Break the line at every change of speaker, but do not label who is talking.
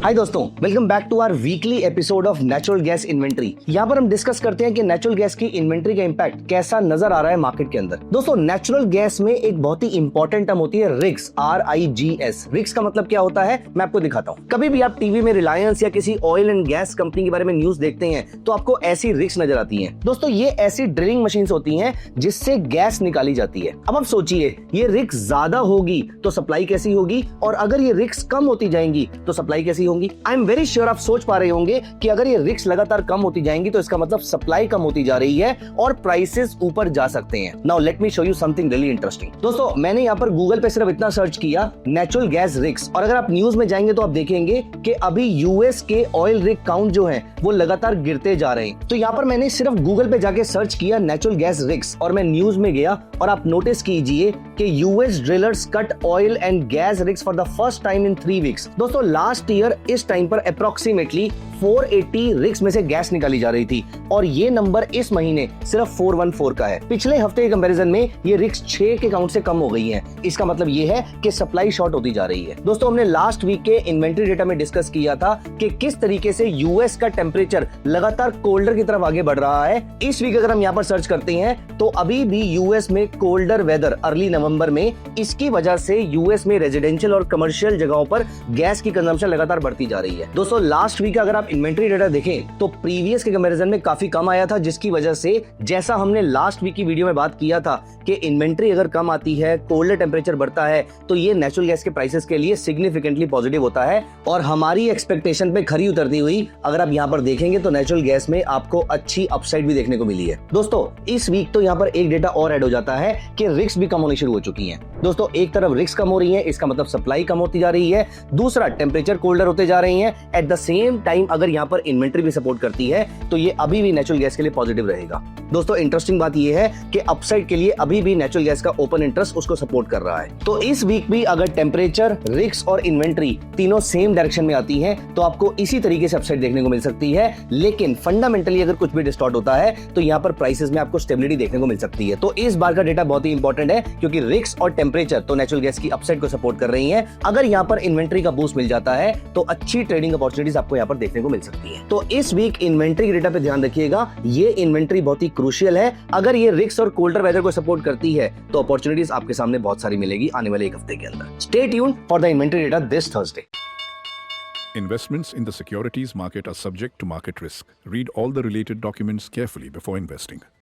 हाय दोस्तों, welcome back to our weekly episode of natural gas inventory. यहाँ पर हम डिस्कस करते हैं कि नेचुरल गैस की इन्वेंट्री का इम्पैक्ट कैसा नजर आ रहा है मार्केट के अंदर। दोस्तों, नेचुरल गैस में एक बहुत ही इंपॉर्टेंट टर्म होती है रिग्स, RIGS। रिग्स का मतलब क्या होता है, मैं आपको दिखाता हूँ। कभी भी आप टीवी में रिलायंस या किसी ऑयल एंड गैस कंपनी के बारे में न्यूज देखते हैं तो आपको ऐसी रिग्स नजर आती है। दोस्तों, ये ऐसी ड्रिलिंग मशीन होती है जिससे गैस निकाली जाती है। अब आप सोचिए, ये रिग्स ज्यादा होगी तो सप्लाई कैसी होगी, और अगर ये रिग्स कम होती जाएंगी तो सप्लाई कैसी होगी। आई एम वेरी श्योर आप सोच पा रहे होंगे कि अगर ये रिग्स लगातार कम होती जाएंगी तो इसका मतलब सप्लाई कम होती जा रही है और प्राइसेस ऊपर जा सकते हैं। Now let me show you something really interesting. दोस्तों, मैंने यहाँ पर गूगल पे सिर्फ इतना सर्च किया, नेचुरल गैस रिग्स, और अगर आप न्यूज में जाएंगे तो आप देखेंगे कि अभी यूएस के ऑयल रिग काउंट जो है वो लगातार गिरते जा रहे हैं। तो यहाँ पर मैंने सिर्फ गूगल पे जाके सर्च किया नेचुरल गैस रिग्स और मैं न्यूज में गया, और आप नोटिस कीजिए कि US drillers cut oil and gas rigs for the first time in 3 weeks. दोस्तों, लास्ट ईयर इस टाइम पर अप्रोक्सीमेटली 480 रिग्स में से गैस निकाली जा रही थी, और ये नंबर इस महीने सिर्फ 414 का है। पिछले हफ्ते के कंपैरिजन में ये रिग्स 6 के काउंट से कम हो गई हैं। इसका मतलब ये है कि सप्लाई शॉर्ट होती जा रही है। दोस्तों, हमने लास्ट वीक के इन्वेंट्री डेटा में डिस्कस किया था कि किस तरीके से यूएस का टेम्परेचर लगातार कोल्डर की तरफ आगे बढ़ रहा है। इस वीक अगर हम यहाँ पर सर्च करते हैं तो अभी भी यूएस में कोल्डर वेदर अर्ली नवंबर में, इसकी वजह से यूएस में रेजिडेंशियल और कमर्शियल जगहों पर गैस की कंजम्पशन लगातार बढ़ती जा रही है। दोस्तों, लास्ट वीक अगर आप इन्वेंट्री डेटा देखें तो प्रीवियस के कंपैरिजन में काफी कम आया था, जिसकी वजह से जैसा हमने लास्ट वीक की वीडियो में बात किया था कि इन्वेंट्री अगर कम आती है, कोल्डर टेम्परेचर बढ़ता है, तो ये नेचुरल गैस के प्राइसेस के लिए सिग्निफिकेंटली पॉजिटिव होता है। और हमारी एक्सपेक्टेशन पे खरी उतरती हुई अगर आप यहाँ पर देखेंगे तो नेचुरल गैस में आपको अच्छी अपसाइड भी देखने को मिली है। दोस्तों, इस वीक तो यहाँ पर एक डेटा और ऐड हो जाता है कि रिग्स भी कम होनी शुरू हो चुकी हैं। दोस्तों, एक तरफ रिग्स कम हो रही है, इसका मतलब सप्लाई कम होती जा रही है, दूसरा टेम्परेचर कोल्डर होते जा रही है। एट द सेम टाइम अगर यहाँ पर इन्वेंट्री भी सपोर्ट करती है तो ये अभी भी नेचुरल गैस के लिए पॉजिटिव रहेगा। दोस्तों, इंटरेस्टिंग बात ये है कि अपसाइड के लिए अभी भी नेचुरल गैस का ओपन इंटरेस्ट उसको सपोर्ट कर रहा है। तो इस वीक भी अगर टेम्परेचर, रिग्स और इन्वेंट्री तीनों सेम डायरेक्शन में आती हैं तो आपको इसी तरीके से अपसाइड देखने को मिल सकती है। लेकिन फंडामेंटली अगर कुछ भी डिस्टॉर्ट होता है तो यहाँ पर प्राइसेस में आपको स्टेबिलिटी देखने को मिल सकती है। तो इस बार का डेटा बहुत ही इंपॉर्टेंट है, क्योंकि रिग्स और टेम्परेचर तो नेचुरल गैस की अपसाइड को सपोर्ट कर रही हैं। अगर यहाँ पर इन्वेंट्री का बूस्ट मिल जाता है तो अच्छी ट्रेडिंग अपॉर्चुनिटीज आपको यहाँ पर देखने को मिल सकती है। तो इस वीक इन्वेंट्री के डेटा पे ध्यान रखिएगा, ये इन्वेंट्री बहुत ही क्रूशियल है। अगर ये रिग्स और कोल्डर वेदर को सपोर्ट करती है तो अपॉर्चुनिटीज आपके सामने बहुत सारी मिलेगी आने वाले एक हफ्ते के अंदर। Stay tuned for the inventory data this Thursday.
Investments in the securities market are subject to market risk. Read all the related documents carefully before investing.